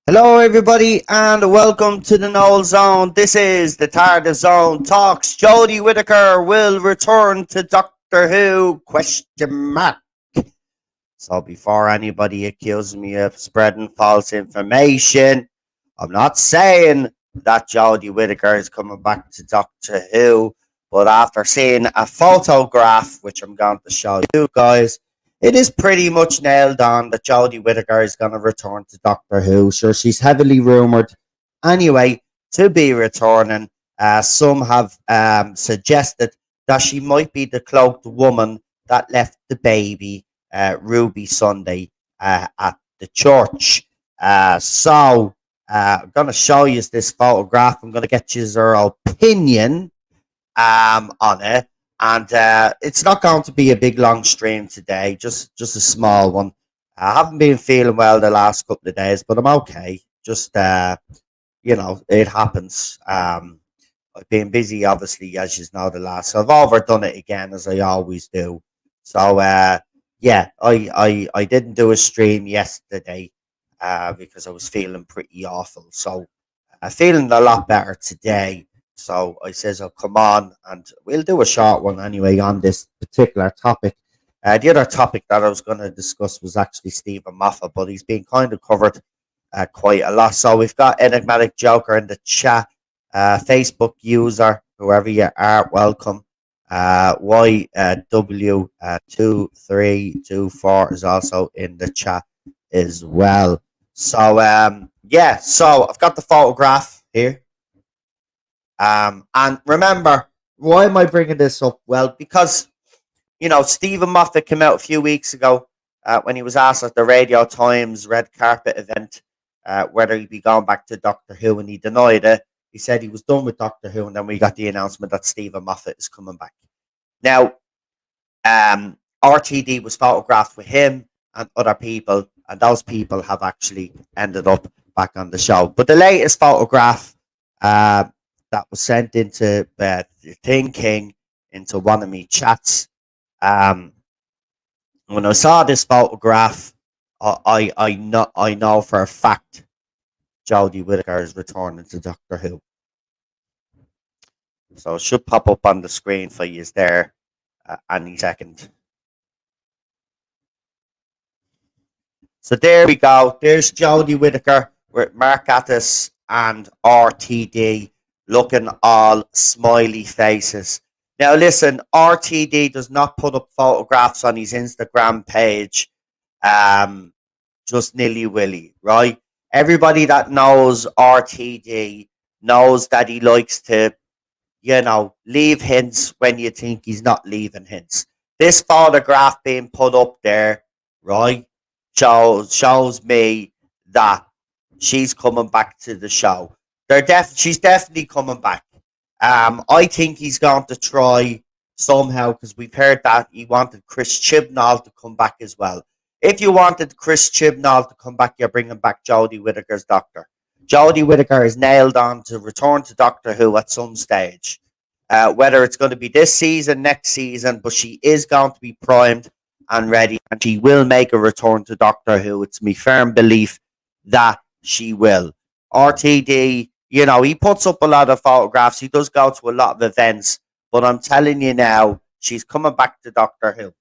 Hello, everybody, and welcome to the Noel Zone. This is the TARDIS Zone Talks. Jodie Whittaker will return to Doctor Who? Question mark. So, before anybody accuses me of spreading false information, I'm not saying that Jodie Whittaker is coming back to Doctor Who, but after seeing a photograph, which I'm going to show you guys, it is pretty much nailed on that Jodie Whittaker is going to return to Doctor Who. Sure, she's heavily rumoured anyway to be returning. Some have suggested that she might be the cloaked woman that left the baby Ruby Sunday at the church. I'm going to show you this photograph. I'm going to get your opinion on it. And it's not going to be a big long stream today, just a small one. I haven't been feeling well the last couple of days, but I'm okay. Just it happens. I've been busy, obviously, as you know, the last. So I've overdone it again, as I always do. So yeah, I didn't do a stream yesterday because I was feeling pretty awful. So feeling a lot better today. So I says I'll come on and we'll do a short one anyway on this particular topic. The other topic that I was going to discuss was actually Stephen Moffat, but he's been kind of covered quite a lot. So we've got Enigmatic Joker in the chat, Facebook user, whoever you are, welcome. YW2324 is also in the chat as well. So yeah, so I've got the photograph here. And remember, why am I bringing this up? Well, because, Stephen Moffat came out a few weeks ago when he was asked at the Radio Times red carpet event whether he'd be going back to Doctor Who, and he denied it. He said he was done with Doctor Who, and then we got the announcement that Stephen Moffat is coming back. Now, RTD was photographed with him and other people, and those people have actually ended up back on the show. But the latest photograph that was sent into Thing King into one of me chats. When I saw this photograph, I know for a fact Jodie Whittaker is returning to Doctor Who. So it should pop up on the screen for you there any second. So there we go. There's Jodie Whittaker with Mark Attis and RTD looking all smiley faces. Now listen, RTD does not put up photographs on his Instagram page just nilly-willy, right? Everybody that knows RTD knows that he likes to, leave hints when you think he's not leaving hints. This photograph being put up there, right, shows me that she's coming back to the show. She's definitely coming back. I think he's going to try somehow, because we've heard that he wanted Chris Chibnall to come back as well. If you wanted Chris Chibnall to come back, you're bringing back Jodie Whittaker's Doctor. Jodie Whittaker is nailed on to return to Doctor Who at some stage. Whether it's going to be this season, next season, but she is going to be primed and ready, and she will make a return to Doctor Who. It's my firm belief that she will. RTD, he puts up a lot of photographs. He does go to a lot of events, but I'm telling you now, she's coming back to Doctor Who.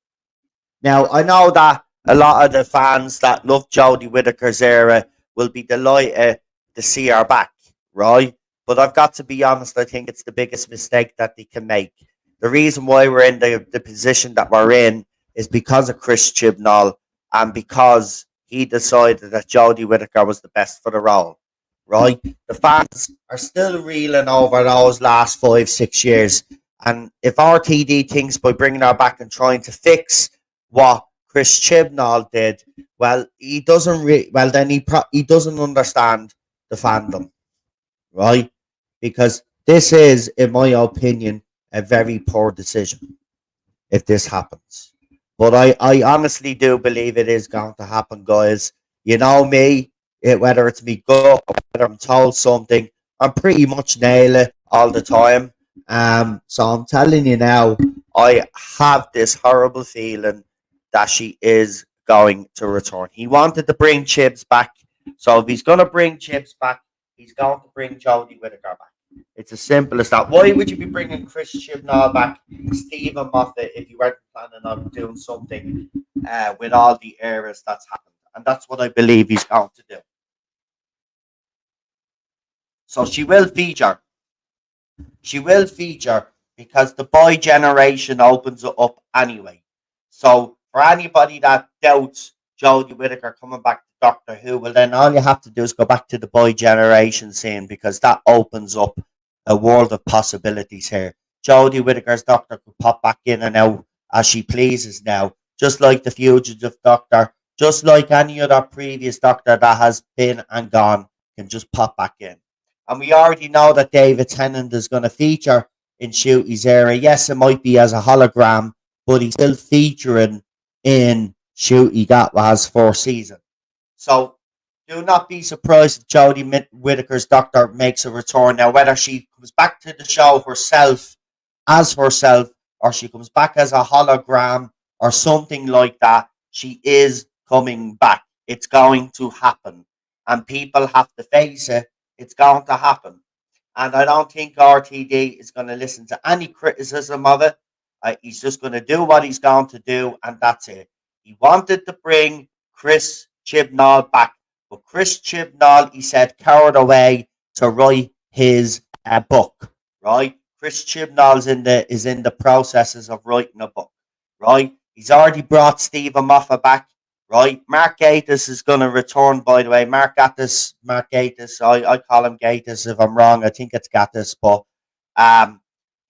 Now, I know that a lot of the fans that love Jodie Whittaker's era will be delighted to see her back, right? But I've got to be honest, I think it's the biggest mistake that they can make. The reason why we're in the position that we're in is because of Chris Chibnall and because he decided that Jodie Whittaker was the best for the role, right? The fans are still reeling over those last 5-6 years. And if RTD thinks by bringing her back and trying to fix what Chris Chibnall did, well, he doesn't. He doesn't understand the fandom, right? Because this is, in my opinion, a very poor decision if this happens. But I honestly do believe it is going to happen, guys. You know me, whether it's me gut or whether I'm told something, I'm pretty much nail it all the time. So I'm telling you now, I have this horrible feeling that she is going to return. He wanted to bring Chibs back So if he's going to bring Chips back, he's going to bring Jodie Whittaker back. It's as simple as that. Why would you be bringing Chris Chibnall back, Stephen Moffat, if you weren't planning on doing something with all the eras that's happened? And that's what I believe he's going to do. So she will feature. She will feature because the boy generation opens it up anyway. So for anybody that doubts Jodie Whittaker coming back to Doctor Who, well then all you have to do is go back to the boy generation scene because that opens up a world of possibilities here. Jodie Whittaker's Doctor could pop back in and out as she pleases now, just like the fugitive Doctor, just like any other previous Doctor that has been and gone can just pop back in. And we already know that David Tennant is going to feature in Shootie's era. Yes, it might be as a hologram, but he's still featuring in Shootie that was 4 seasons. So do not be surprised if Jodie Whittaker's Doctor makes a return. Now, whether she comes back to the show herself, as herself, or she comes back as a hologram or something like that, she is coming back. It's going to happen. And people have to face it. It's going to happen. And I don't think RTD is going to listen to any criticism of it. He's just going to do what he's going to do, and that's it. He wanted to bring Chris Chibnall back, but Chris Chibnall, he said, cowered away to write his book. Right? Chris Chibnall is in the processes of writing a book. Right? He's already brought Stephen Moffat back. Right, Mark Gatiss is going to return. By the way, Mark Gatiss. I call him Gatiss if I'm wrong. I think it's Gatiss, but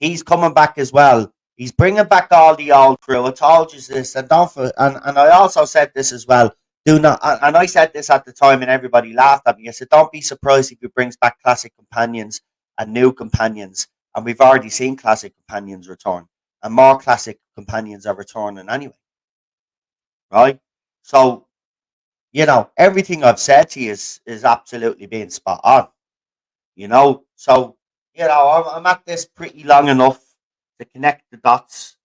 he's coming back as well. He's bringing back all the old crew. I told you this, and and I also said this as well. Do not, and I said this at the time, and everybody laughed at me. I said, don't be surprised if he brings back classic companions and new companions. And we've already seen classic companions return, and more classic companions are returning anyway. Right. So, everything I've said to you is absolutely being spot on. So, I'm at this pretty long enough to connect the dots.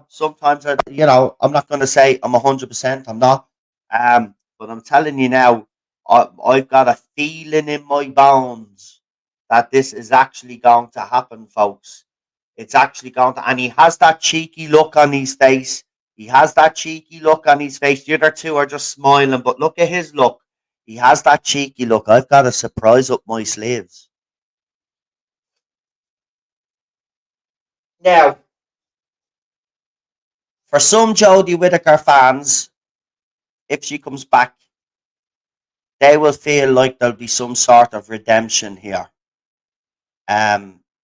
Sometimes I'm not going to say I'm 100%. I'm not. But I'm telling you now, I've got a feeling in my bones that this is actually going to happen, folks. It's actually going to, and he has that cheeky look on his face. He has that cheeky look on his face. The other two are just smiling, but look at his look. He has that cheeky look. I've got a surprise up my sleeves. Now, for some Jodie Whittaker fans, if she comes back, they will feel like there'll be some sort of redemption here.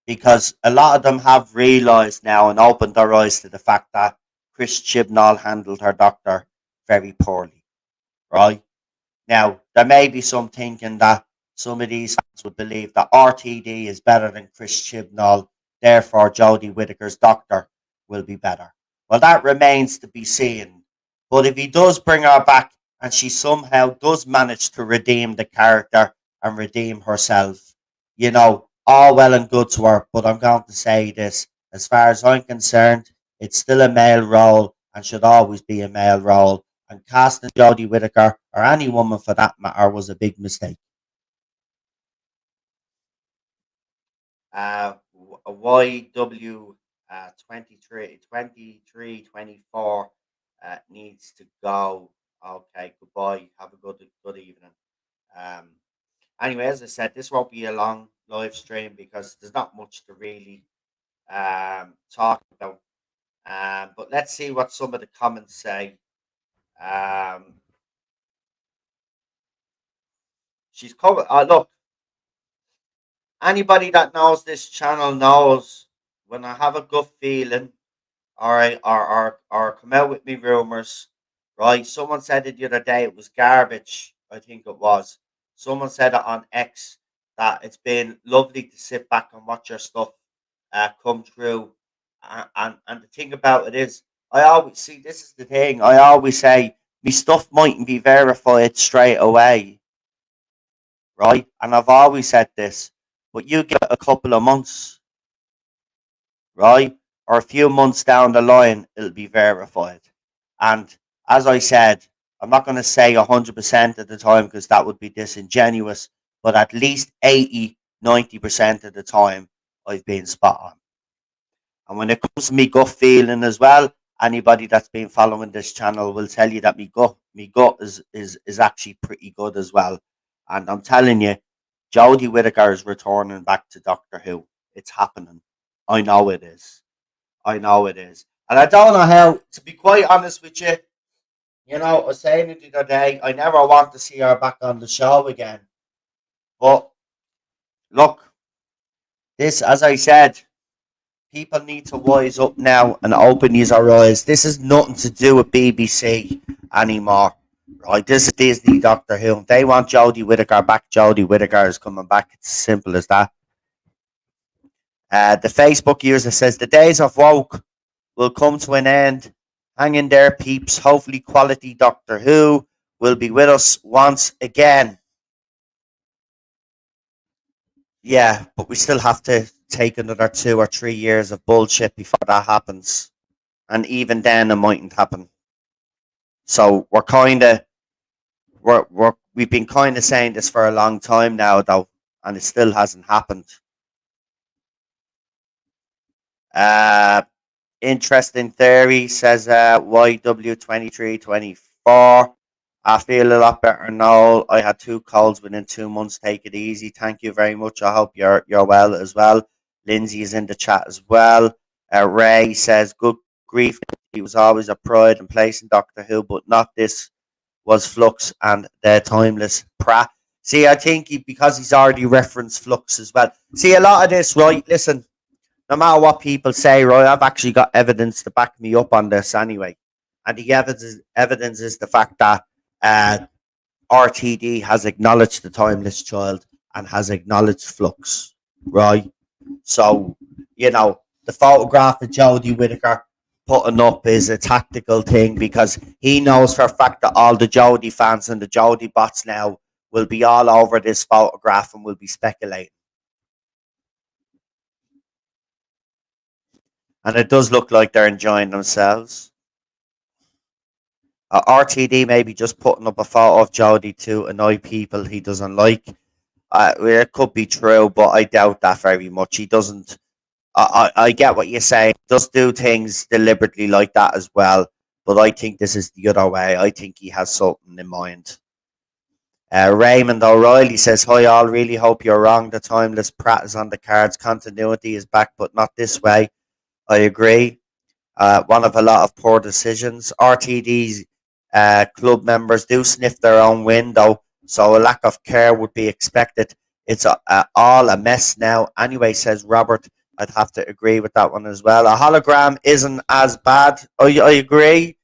Because a lot of them have realised now and opened their eyes to the fact that Chris Chibnall handled her Doctor very poorly. Right? Now, there may be some thinking that some of these fans would believe that RTD is better than Chris Chibnall, therefore Jodie Whittaker's Doctor will be better. Well, that remains to be seen. But if he does bring her back and she somehow does manage to redeem the character and redeem herself, all well and good to her. But I'm going to say this, as far as I'm concerned, it's still a male role and should always be a male role. And casting Jodie Whittaker, or any woman for that matter, was a big mistake. YW 2324 needs to go. Okay, goodbye. Have a good evening. Um, anyway, as I said, this won't be a long live stream because there's not much to really talk about. But let's see what some of the comments say. She's covered. Look, anybody that knows this channel knows when I have a good feeling, all right, or come out with me rumors, right? Someone said it the other day, it was garbage, I think it was. Someone said it on X that it's been lovely to sit back and watch your stuff come true. And the thing about it is, I always see this is the thing. I always say my stuff mightn't be verified straight away, right? And I've always said this, but you give it a couple of months, right? Or a few months down the line, it'll be verified. And as I said, I'm not going to say 100% of the time because that would be disingenuous, but at least 80, 90% of the time, I've been spot on. And when it comes to me gut feeling as well, anybody that's been following this channel will tell you that me gut is actually pretty good as well. And I'm telling you, Jodie Whittaker is returning back to Doctor Who. It's happening. I know it is. I know it is. And I don't know how, to be quite honest with you, I was saying it the other day, I never want to see her back on the show again. But look, this, as I said, people need to wise up now and open your eyes. This is nothing to do with BBC anymore. Right? This is Disney Doctor Who. If they want Jodie Whittaker back, Jodie Whittaker is coming back. It's as simple as that. The Facebook user says the days of woke will come to an end. Hang in there, peeps. Hopefully, quality Doctor Who will be with us once again. Yeah, but we still have to take another 2 or 3 years of bullshit before that happens. And even then, it mightn't happen. So we've been kind of saying this for a long time now, though, and it still hasn't happened. Interesting theory, says YW2324. I feel a lot better now. I had 2 colds within 2 months. Take it easy. Thank you very much. I hope you're well as well. Lindsay is in the chat as well. Ray says, good grief. He was always a pride and place in Doctor Who, but not this was Flux and the timeless Pratt. See, I think because he's already referenced Flux as well. See, a lot of this, right? Listen, no matter what people say, right, I've actually got evidence to back me up on this anyway. And the evidence is the fact that RTD has acknowledged the timeless child and has acknowledged Flux, right? So, the photograph of Jodie Whittaker putting up is a tactical thing because he knows for a fact that all the Jodie fans and the Jodie bots now will be all over this photograph and will be speculating. And it does look like they're enjoying themselves. RTD maybe just putting up a photo of Jodie to annoy people he doesn't like. It could be true, but I doubt that very much. He doesn't. I get what you're saying. He does do things deliberately like that as well. But I think this is the other way. I think he has something in mind. Raymond O'Reilly says, hi all, really hope you're wrong. The timeless Pratt is on the cards. Continuity is back, but not this way. I agree. One of a lot of poor decisions. RTD's club members do sniff their own window, so a lack of care would be expected. It's all a mess now. Anyway, says Robert, I'd have to agree with that one as well. A hologram isn't as bad. I agree.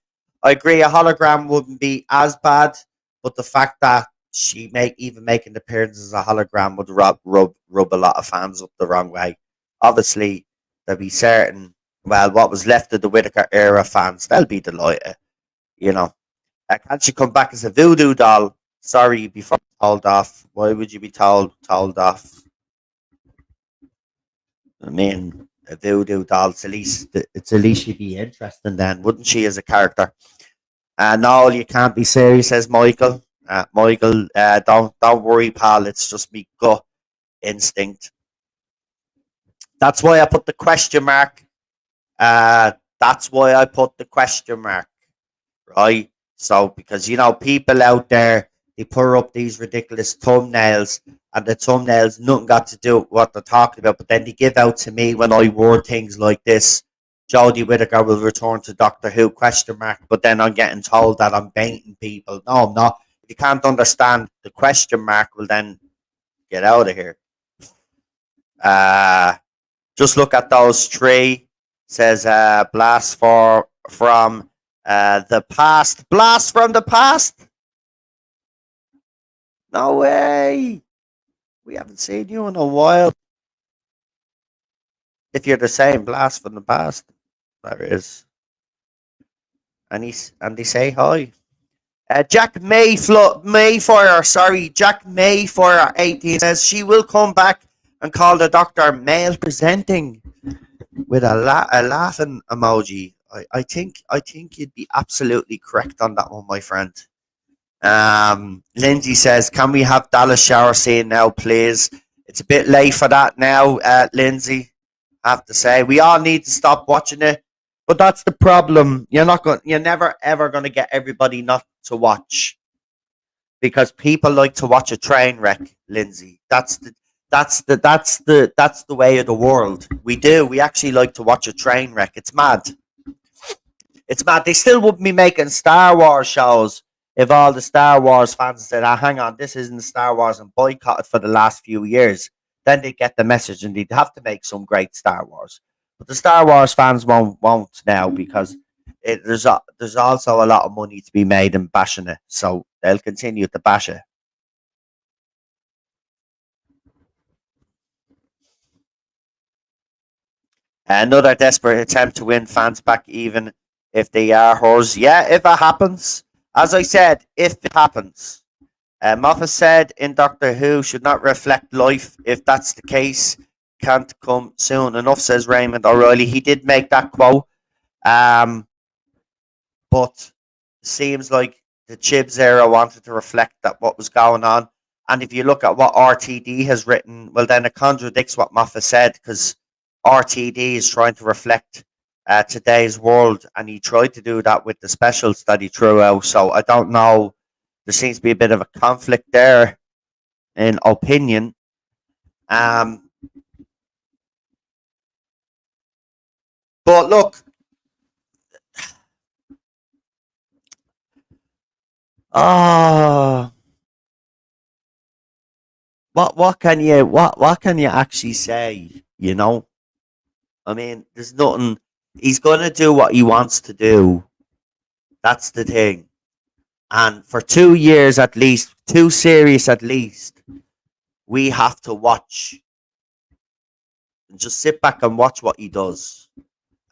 I agree. A hologram wouldn't be as bad, but the fact that she even making appearances as a hologram would rub a lot of fans up the wrong way. Obviously, there'll be certain, well, what was left of the Whittaker era fans, they'll be delighted. Can't she come back as a voodoo doll? Sorry, before told off. Why would you be told off? I mean, a voodoo doll. It's at least she'd be interesting then, wouldn't she, as a character? No, you can't be serious, says Michael. Michael, don't worry, pal. It's just me gut instinct. That's why I put the question mark. That's why I put the question mark, right? So, because, people out there, they put up these ridiculous thumbnails, and the thumbnails, nothing got to do with what they're talking about, but then they give out to me when I word things like this. Jodie Whittaker will return to Doctor Who, question mark, but then I'm getting told that I'm baiting people. No, I'm not. If you can't understand the question mark, well then, get out of here. Just look at those 3. Says blast from the past. Blast from the past. No way. We haven't seen you in a while. If you're the same, blast from the past. There is. And they say hi. Jack Mayfire, Jack Mayfire 18 says she will come back and call the doctor male presenting with a laughing emoji. I think you'd be absolutely correct on that one, my friend. Lindsay says, "Can we have Dallas shower scene now, please?" It's a bit late for that now, Lindsay. I have to say, we all need to stop watching it. But that's the problem. You're never ever going to get everybody not to watch because people like to watch a train wreck, Lindsay. That's the way of the world. We do. We actually like to watch a train wreck. It's mad. It's mad. They still wouldn't be making Star Wars shows if all the Star Wars fans said, hang on, this isn't Star Wars and boycotted for the last few years. Then they'd get the message and they'd have to make some great Star Wars. But the Star Wars fans won't now because there's also a lot of money to be made in bashing it. So they'll continue to bash it. Another desperate attempt to win fans back, even if they are hers. Yeah, if it happens. As I said, if it happens. Moffat said in Doctor Who should not reflect life. If that's the case, can't come soon enough, says Raymond O'Reilly. He did make that quote. But seems like the Chibs era wanted to reflect that what was going on. And if you look at what RTD has written, well, then it contradicts what Moffat said because RTD is trying to reflect today's world, and he tried to do that with the specials that he threw out. So I don't know. There seems to be a bit of a conflict there in opinion. But look, what can you actually say? I mean, there's nothing. He's gonna do what he wants to do. That's the thing. And for 2 years at least, 2 series at least, we have to watch and just sit back and watch what he does.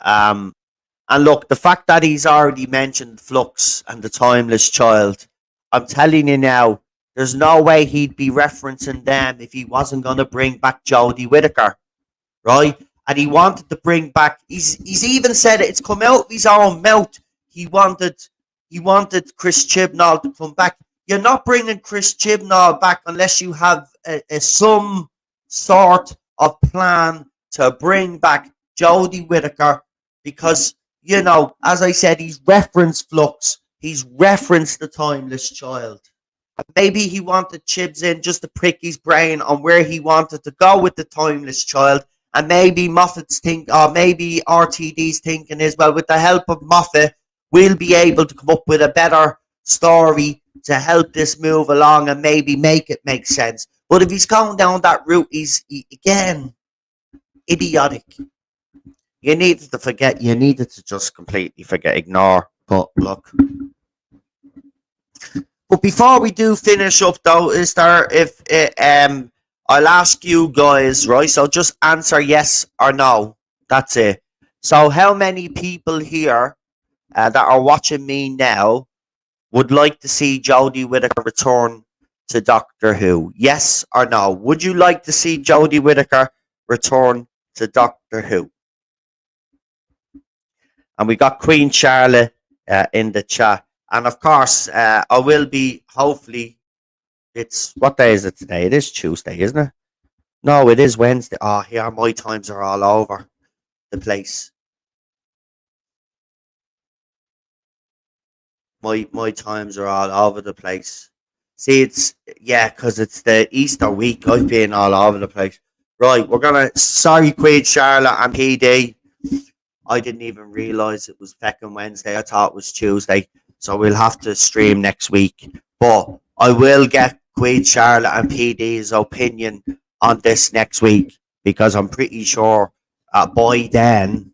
And look, the fact that he's already mentioned Flux and the Timeless Child, I'm telling you now, there's no way he'd be referencing them if he wasn't going to bring back Jodie Whittaker, right? And he wanted to bring back. He's even said it. It's come out of his own mouth. He wanted Chris Chibnall to come back. You're not bringing Chris Chibnall back unless you have some sort of plan to bring back Jodie Whittaker, because as I said, he's referenced Flux. He's referenced the Timeless Child. Maybe he wanted Chibs in just to prick his brain on where he wanted to go with the Timeless Child. And maybe Moffat's or maybe RTD's thinking is, well, with the help of Moffat, we'll be able to come up with a better story to help this move along and maybe make it make sense. But if he's going down that route, again, idiotic. You needed to just completely ignore. But look. But before we do finish up, though, I'll ask you guys, right? So just answer yes or no. That's it. So how many people here that are watching me now would like to see Jodie Whittaker return to Doctor Who? Yes or no? Would you like to see Jodie Whittaker return to Doctor Who? And we got Queen Charlotte in the chat. And of course, I will be, hopefully, what day is it today? It is Tuesday, isn't it? No, it is Wednesday. Oh, here, my times are all over the place. My times are all over the place. See, because it's the Easter week. I've been all over the place. Right, sorry, Queen Charlotte and PD. I didn't even realise it was fucking Wednesday. I thought it was Tuesday. So we'll have to stream next week. But I will get Queen Charlotte and PD's opinion on this next week, because I'm pretty sure by then,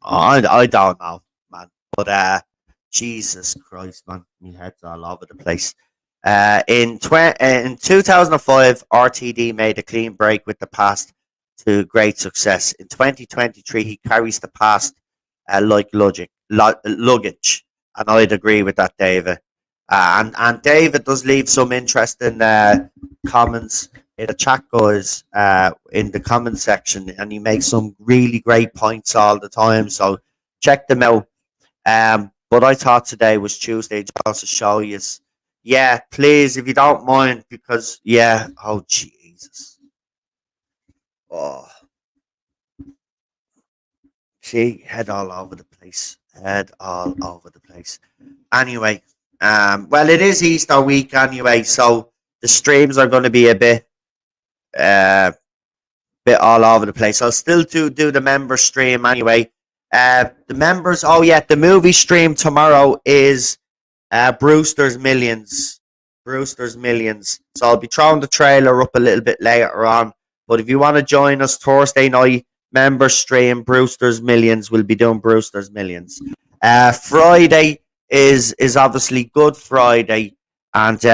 I don't know, man. But Jesus Christ, man, my head's all over the place. In 2005, RTD made a clean break with the past to great success. In 2023, he carries the past like luggage. And I'd agree with that, David. And David does leave some interesting comments in the chat, guys, in the comment section, and he makes some really great points all the time. So check them out. But I thought today was Tuesday just to show you. Yeah, please, if you don't mind, because yeah, oh Jesus, oh, see, head all over the place, head all over the place. Anyway, well, it is Easter week anyway, so the streams are going to be uh, bit all over the place. I'll still do the member stream anyway. The members, oh yeah, the movie stream tomorrow is Brewster's Millions. Brewster's Millions. So I'll be throwing the trailer up a little bit later on. But if you want to join us Thursday night, member stream, Brewster's Millions, we'll be doing Brewster's Millions. Friday is obviously Good Friday, and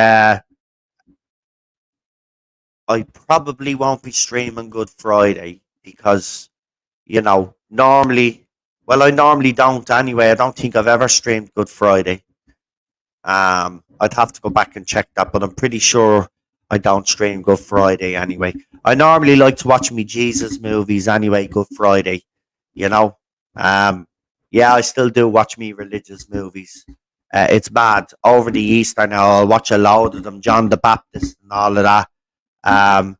I probably won't be streaming Good Friday because normally, well, I normally don't anyway. I don't think I've ever streamed Good Friday. I'd have to go back and check that, but I'm pretty sure I don't stream Good Friday anyway. I normally like to watch me Jesus movies anyway, Good Friday, you know. Yeah, I still do watch me religious movies. It's bad. Over the Easter now, I'll watch a load of them, John the Baptist and all of that. I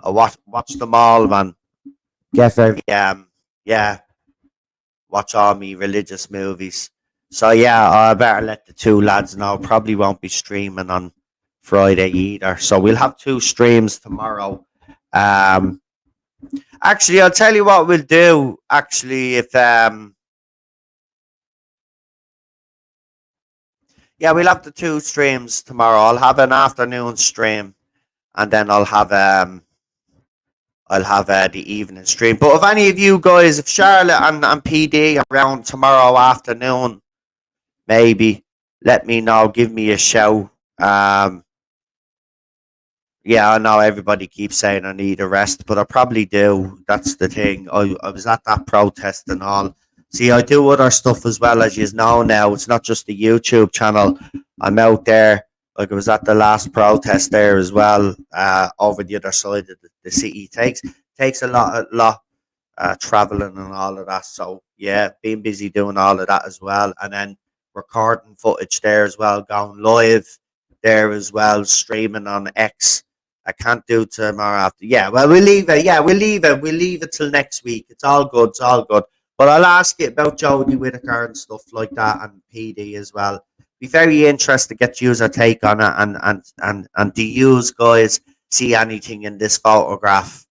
watch them all, man. Yes, yeah, watch all me religious movies. So yeah, I better let the two lads know. Probably won't be streaming on Friday either. So we'll have two streams tomorrow. Um, Actually, I'll tell you what we'll do. Actually, if yeah, we'll have the two streams tomorrow. I'll have an afternoon stream, and then I'll have the evening stream. But if any of you guys, if Charlotte and PD are around tomorrow afternoon, maybe let me know. Give me a shout. Um, yeah, I know everybody keeps saying I need a rest, but I probably do. That's the thing. I was at that protest and all. See, I do other stuff as well, as you know now. It's not just the YouTube channel. I'm out there. Like I was at the last protest there as well, over the other side of the city. Takes a lot traveling and all of that. So yeah, being busy doing all of that as well, and then recording footage there as well, going live there as well, streaming on X. I can't do tomorrow after. Yeah, well, we'll leave it. Yeah, we'll leave it. We'll leave it till next week. It's all good. It's all good. But I'll ask you about Jodie Whittaker and stuff like that, and PD as well. Be very interested to get user take on it, and do you guys see anything in this photograph?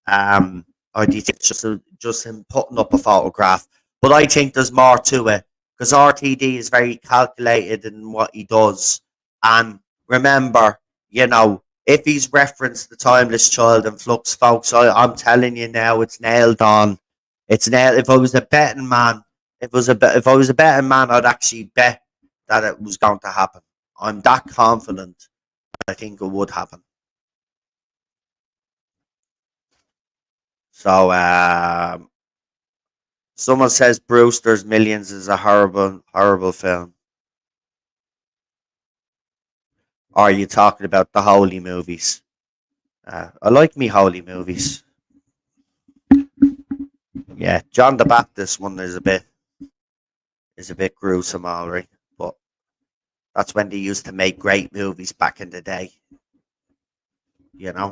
Or do you think it's just him putting up a photograph? But I think there's more to it because RTD is very calculated in what he does. And remember, if he's referenced the timeless child and Flux, folks, I'm telling you now, it's nailed on. It's nailed. If I was a betting man, if I was a betting man, I'd actually bet that it was going to happen. I'm that confident. I think it would happen. So, someone says Brewster's Millions is a horrible, horrible film. Or are you talking about the Holy movies? I like me Holy movies. Yeah, John the Baptist one is a bit gruesome, alright. But that's when they used to make great movies back in the day. You know,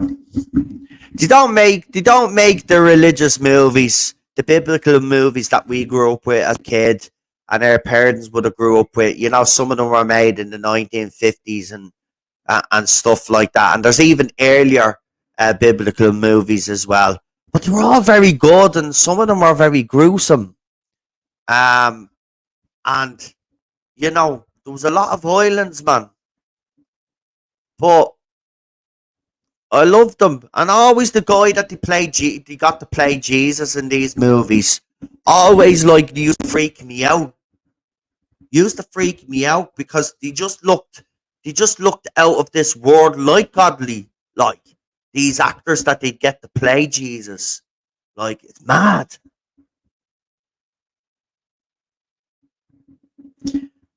they don't make the religious movies, the biblical movies that we grew up with as kids, and our parents would have grew up with. Some of them were made in the 1950s and stuff like that. And there's even earlier biblical movies as well, but they were all very good, and some of them were very gruesome. Um, and there was a lot of violence, man. But I loved them, and always the guy that they got to play Jesus in these movies. Always like they used to freak me out. Used to freak me out because they just looked out of this world, like godly, like these actors that they get to play Jesus. Like it's mad.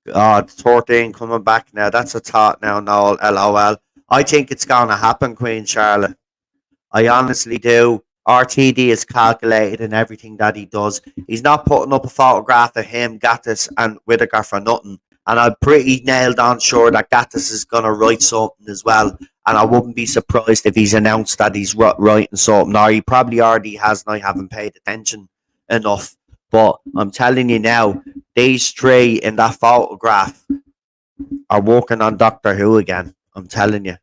God, 13 coming back now. That's a thought now. No, LOL. I think it's gonna happen, Queen Charlotte. I honestly do. RTD is calculated in everything that he does. He's not putting up a photograph of him, Gattis, and Whittaker for nothing. And I'm pretty nailed on sure that Gattis is going to write something as well. And I wouldn't be surprised if he's announced that he's writing something. Or he probably already has, and I haven't paid attention enough. But I'm telling you now, these three in that photograph are working on Doctor Who again. I'm telling you.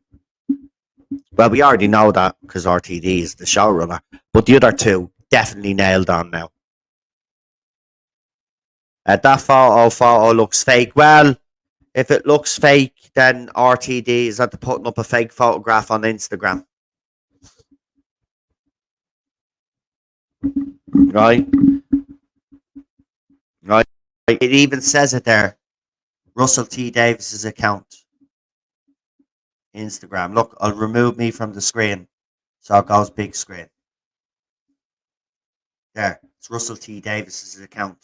Well, we already know that because RTD is the showrunner. But the other two definitely nailed on now. That photo looks fake. Well, if it looks fake, then RTD is at the putting up a fake photograph on Instagram. Right? Right. It even says it there. Russell T. Davis's account. Instagram. Look, I'll remove me from the screen. So it goes big screen. There. It's Russell T. Davis's account.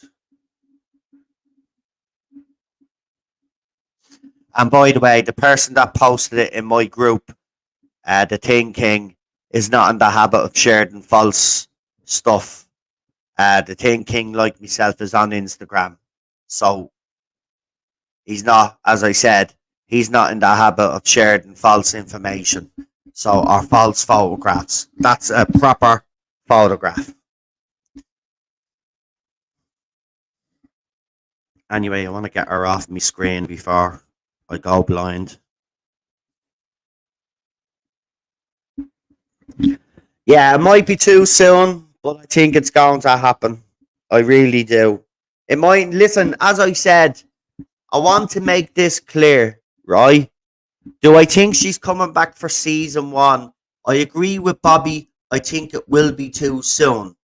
And by the way, the person that posted it in my group, the Thing King, is not in the habit of sharing false stuff. The Thing King, like myself, is on Instagram. So he's not, as I said, he's not in the habit of sharing false information. So, or false photographs. That's a proper photograph. Anyway, I want to get her off my screen before I go blind. Yeah, it might be too soon, but I think it's going to happen. I really do. It might, listen, as I said, I want to make this clear, right? Do I think she's coming back for season 1? I agree with Bobby. I think it will be too soon.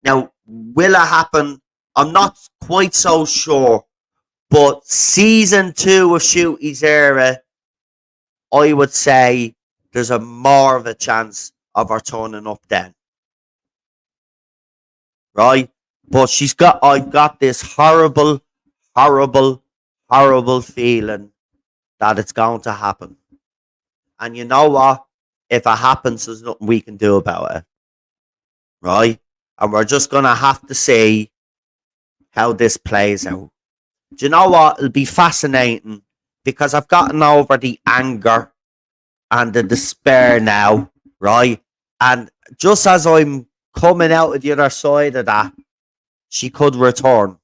Now, will it happen? I'm not quite so sure. But season 2 of Shooty's era, I would say there's a more of a chance of her turning up then. Right? But I've got this horrible, horrible, horrible feeling that it's going to happen. And you know what? If it happens, there's nothing we can do about it. Right? And we're just going to have to see how this plays out. Do you know what? It'll be fascinating because I've gotten over the anger and the despair now, right? And just as I'm coming out of the other side of that, she could return.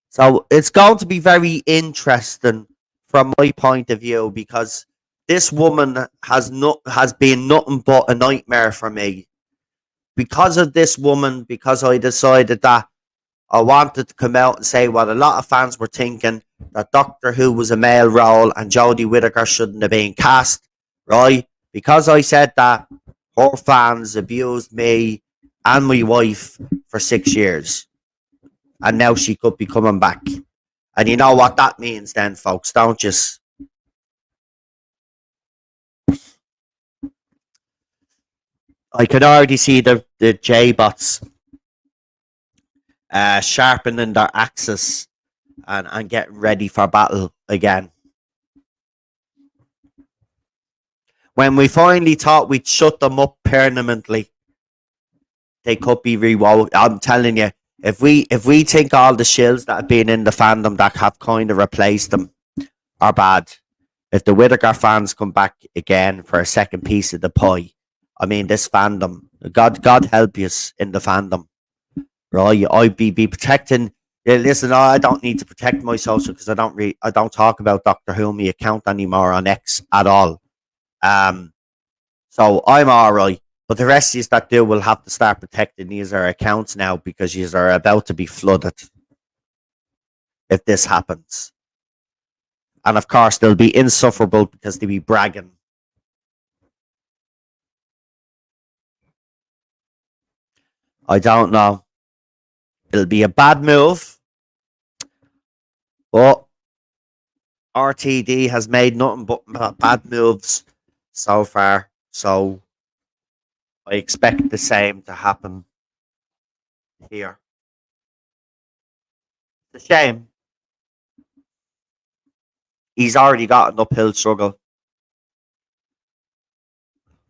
So it's going to be very interesting from my point of view because this woman has been nothing but a nightmare for me. Because of this woman, because I decided that I wanted to come out and say what a lot of fans were thinking, that Doctor Who was a male role and Jodie Whittaker shouldn't have been cast, right? Because I said that, her fans abused me and my wife for 6 years. And now she could be coming back. And you know what that means then, folks, don't you? I can already see the J-bots sharpening their axes and getting ready for battle again. When we finally thought we'd shut them up permanently, they could be rewound. I'm telling you, if we think all the shills that have been in the fandom that have kind of replaced them are bad, if the Whittaker fans come back again for a second piece of the pie, I mean, this fandom, God help us in the fandom, right? I'd be protecting. Yeah, listen, I don't need to protect my social because I don't talk about Doctor Who on my account anymore on X at all. So I'm all right. But the rest of you that do will have to start protecting these accounts now because these are about to be flooded if this happens. And of course, they'll be insufferable because they'll be bragging. I don't know. It'll be a bad move. But RTD has made nothing but bad moves so far. So I expect the same to happen here. It's a shame. He's already got an uphill struggle.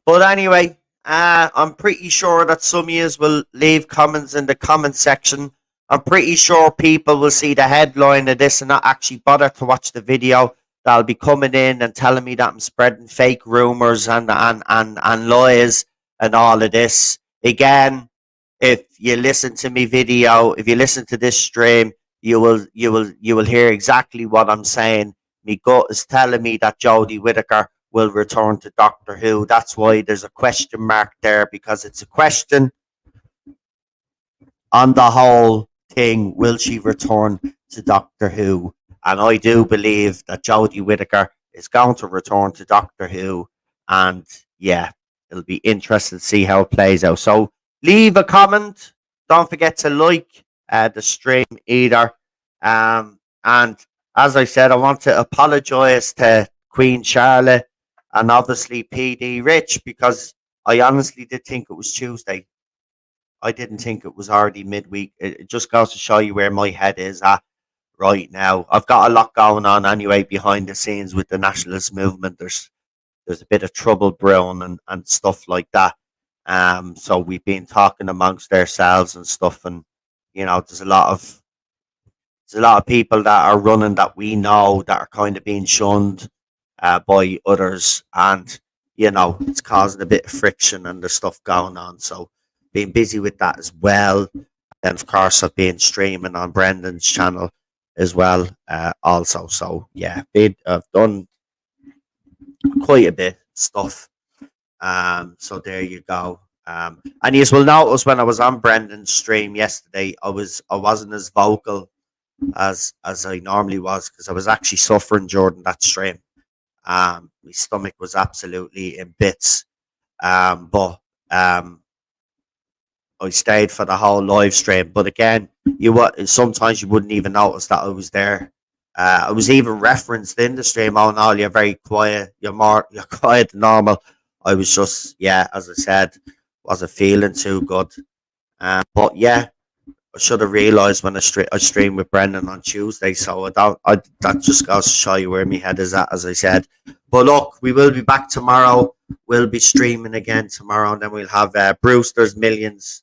But anyway, I'm pretty sure that some of you will leave comments in the comment section. I'm pretty sure people will see the headline of this and not actually bother to watch the video. They'll be coming in and telling me that I'm spreading fake rumors and lies and all of this. Again, if you listen to me video, if you listen to this stream, you will hear exactly what I'm saying. Me gut is telling me that Jodie Whittaker will return to Doctor Who. That's why there's a question mark there, because it's a question on the whole thing. Will she return to Doctor Who? And I do believe that Jodie Whittaker is going to return to Doctor Who. And yeah, it'll be interesting to see how it plays out. So leave a comment. Don't forget to like the stream either. And as I said, I want to apologize to Queen Charlotte and obviously PD Rich, because I honestly did think it was Tuesday. I didn't think it was already midweek. It just goes to show you where my head is at right now. I've got a lot going on anyway behind the scenes with the nationalist movement. There's a bit of trouble brewing and stuff like that. So we've been talking amongst ourselves and stuff, and there's a lot of people that are running that we know that are kind of being shunned by others, and it's causing a bit of friction and there's stuff going on. So been busy with that as well, and of course I've been streaming on Brendan's channel as well, also. So yeah, I've done quite a bit of stuff. So there you go. And you will notice when I was on Brendan's stream yesterday, I wasn't as vocal as I normally was, because I was actually suffering during that stream. My stomach was absolutely in bits. But I stayed for the whole live stream. But again, sometimes you wouldn't even notice that I was there. I was even referenced in the stream. Oh no, you're very quiet. You're quiet than normal. I was just, yeah, as I said, wasn't feeling too good. But yeah, I should have realised when I streamed with Brendan on Tuesday. So that just goes to show you where my head is at, as I said. But look, we will be back tomorrow. We'll be streaming again tomorrow, and then we'll have Brewster's Millions.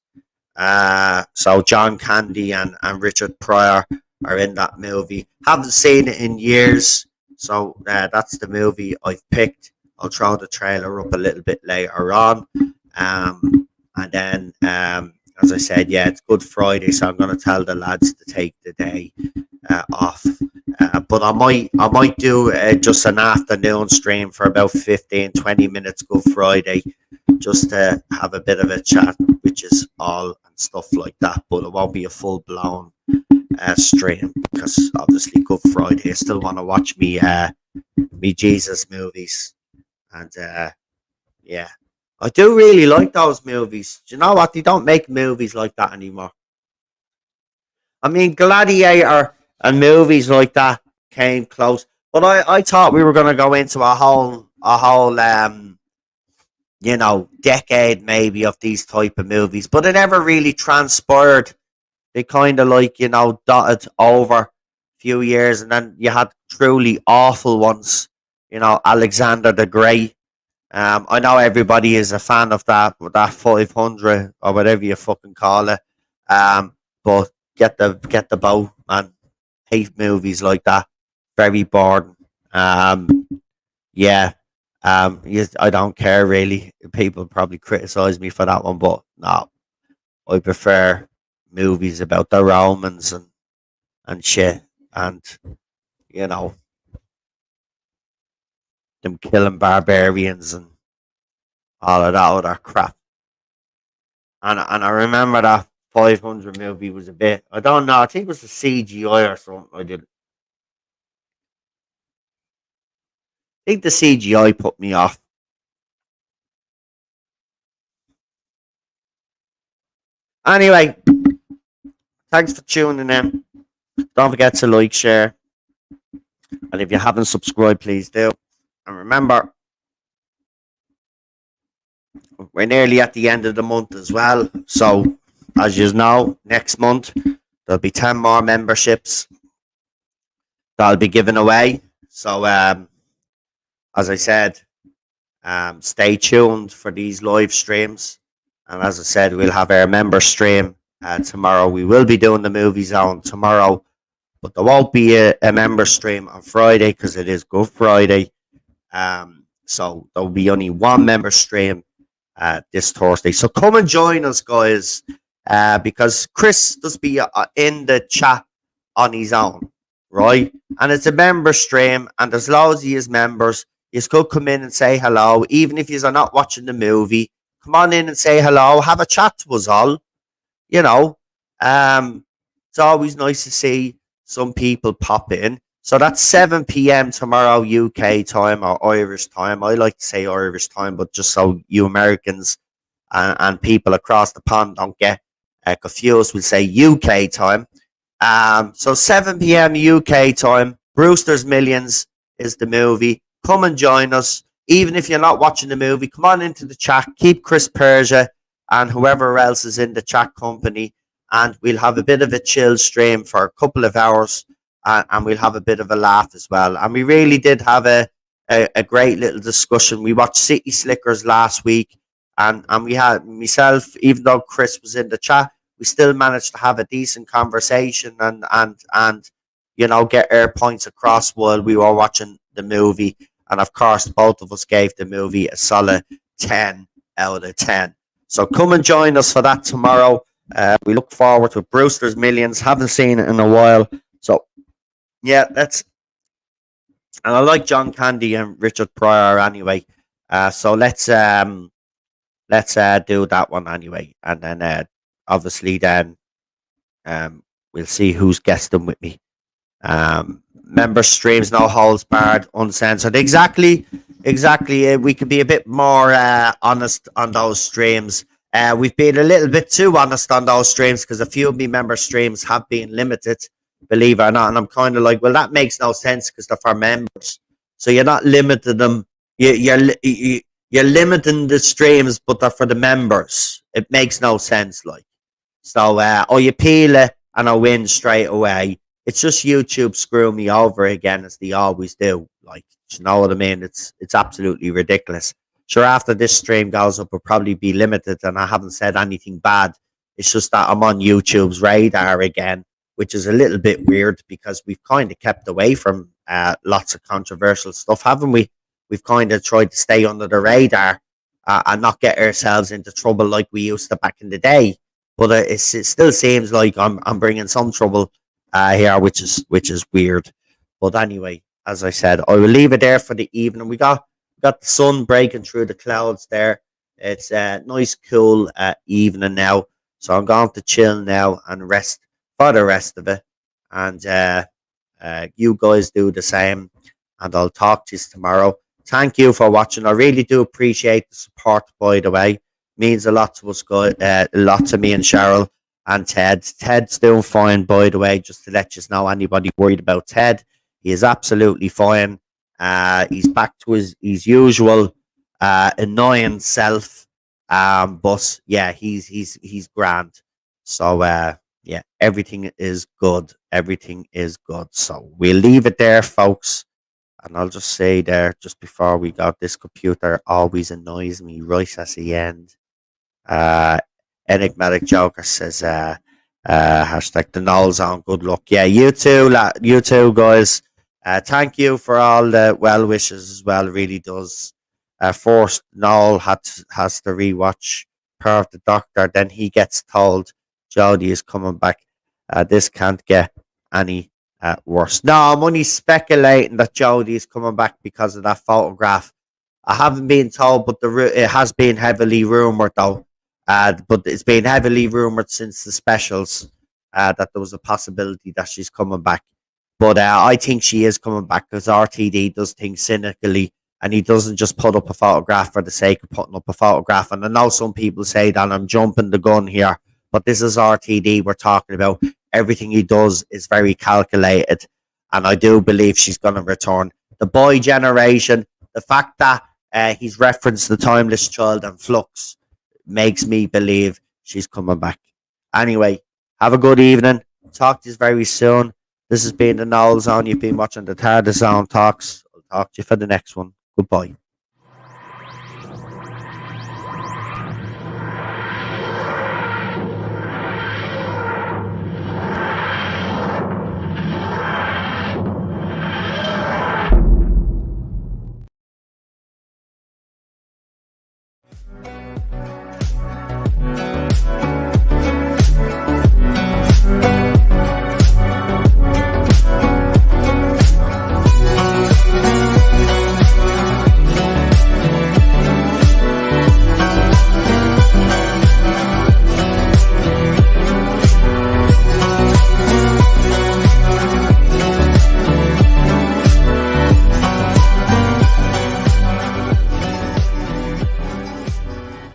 So John Candy and Richard Pryor are in that movie. Haven't seen it in years, so that's the movie I've picked. I'll throw the trailer up a little bit later on. And then, as I said, yeah, it's Good Friday, so I'm going to tell the lads to take the day off. But I might do just an afternoon stream for about 15-20 minutes Good Friday, just to have a bit of a chat, which is all and stuff like that. But it won't be a full blown stream, because obviously Good Friday, I still want to watch me Jesus movies, and yeah, I do really like those movies. Do you know what? They don't make movies like that anymore. I mean, Gladiator and movies like that came close, but I thought we were going to go into a whole decade maybe of these type of movies, but it never really transpired. They kind of dotted over a few years, and then you had truly awful ones. Alexander the Great. I know everybody is a fan of that 500 or whatever you fucking call it. But get the boat, man. Hate movies like that. Very boring. Yeah. Yes, I don't care really. People probably criticize me for that one, but no, I prefer movies about the Romans and shit, and you know them killing barbarians and all of that other crap. And I remember that 500 movie was a bit. I don't know. I think it was a CGI or something. I think the CGI put me off. Anyway, thanks for tuning in. Don't forget to like, share, and if you haven't subscribed, please do. And remember, we're nearly at the end of the month as well. So, as you know, next month there'll be 10 more memberships that'll be given away. So, as I said, Stay tuned for these live streams. And as I said, we'll have our member stream tomorrow. We will be doing the movie zone tomorrow, but there won't be a member stream on Friday because it is Good Friday. So there'll be only one member stream this Thursday. So come and join us, guys, because Chris does be in the chat on his own, right? And it's a member stream, and there's loads of his members. You could come in and say hello, even if you're not watching the movie. Come on in and say hello, have a chat to us all. You know, it's always nice to see some people pop in. So that's 7 p.m. tomorrow UK time or Irish time. I like to say Irish time, but just so you Americans and people across the pond don't get confused, we'll say UK time. So 7 p.m. UK time, Brewster's Millions is the movie. Come and join us. Even if you're not watching the movie, come on into the chat. Keep Chris Persia and whoever else is in the chat company, and we'll have a bit of a chill stream for a couple of hours, and we'll have a bit of a laugh as well. And we really did have a great little discussion. We watched City Slickers last week, and we had myself, even though Chris was in the chat, we still managed to have a decent conversation and you know, get our points across while we were watching the movie. And of course, both of us gave the movie a solid 10 out of 10. So come and join us for that tomorrow. We look forward to Brewster's Millions. Haven't seen it in a while. So, yeah, and I like John Candy and Richard Pryor anyway. So let's do that one anyway. And then obviously then we'll see who's guesting with me. Member streams, no holds barred, uncensored. Exactly. We could be a bit more honest on those streams. We've been a little bit too honest on those streams because a few of me member streams have been limited, believe it or not. And I'm kind of like, well, that makes no sense because they're for members. So you're not limiting them. You're limiting the streams, but they're for the members. It makes no sense, like. So, you peel it and I win straight away. It's just YouTube screwing me over again, as they always do. Like, you know what I mean? It's absolutely ridiculous. Sure, after this stream goes up, it'll probably be limited, and I haven't said anything bad. It's just that I'm on YouTube's radar again, which is a little bit weird because we've kind of kept away from lots of controversial stuff, haven't we? We've kind of tried to stay under the radar and not get ourselves into trouble like we used to back in the day. But it still seems like I'm bringing some trouble here, which is weird. But anyway, as I said, I will leave it there for the evening. We got the sun breaking through the clouds there. It's a nice, cool evening now. So I'm going to chill now and rest for the rest of it. And you guys do the same. And I'll talk to you tomorrow. Thank you for watching. I really do appreciate the support, by the way. Means a lot to us, guys. A lot to me and Cheryl and Ted. Ted's doing fine, by the way, just to let you know, anybody worried about Ted. He is absolutely fine. He's back to his usual annoying self. But yeah, he's grand. So yeah, everything is good. Everything is good. So we'll leave it there, folks. And I'll just say there, just before we go, this computer always annoys me right at the end. Enigmatic Joker says, hashtag the Knowles on. Good luck. Yeah, you too, guys. Thank you for all the well wishes as well. It really does. First, Noel has to rewatch Power of the Doctor. Then he gets told Jodie is coming back. This can't get any worse. No, I'm only speculating that Jodie is coming back because of that photograph. I haven't been told, but it has been heavily rumored though. But it's been heavily rumored since the specials that there was a possibility that she's coming back. But I think she is coming back because RTD does things cynically, and he doesn't just put up a photograph for the sake of putting up a photograph. And I know some people say that I'm jumping the gun here, but this is RTD we're talking about. Everything he does is very calculated, and I do believe she's going to return. The boy generation, the fact that he's referenced the Timeless Child and Flux makes me believe she's coming back. Anyway, have a good evening. Talk to you very soon. This has been the Knowles Zone. You've been watching the TARDIS Zone Talks. I'll talk to you for the next one. Goodbye.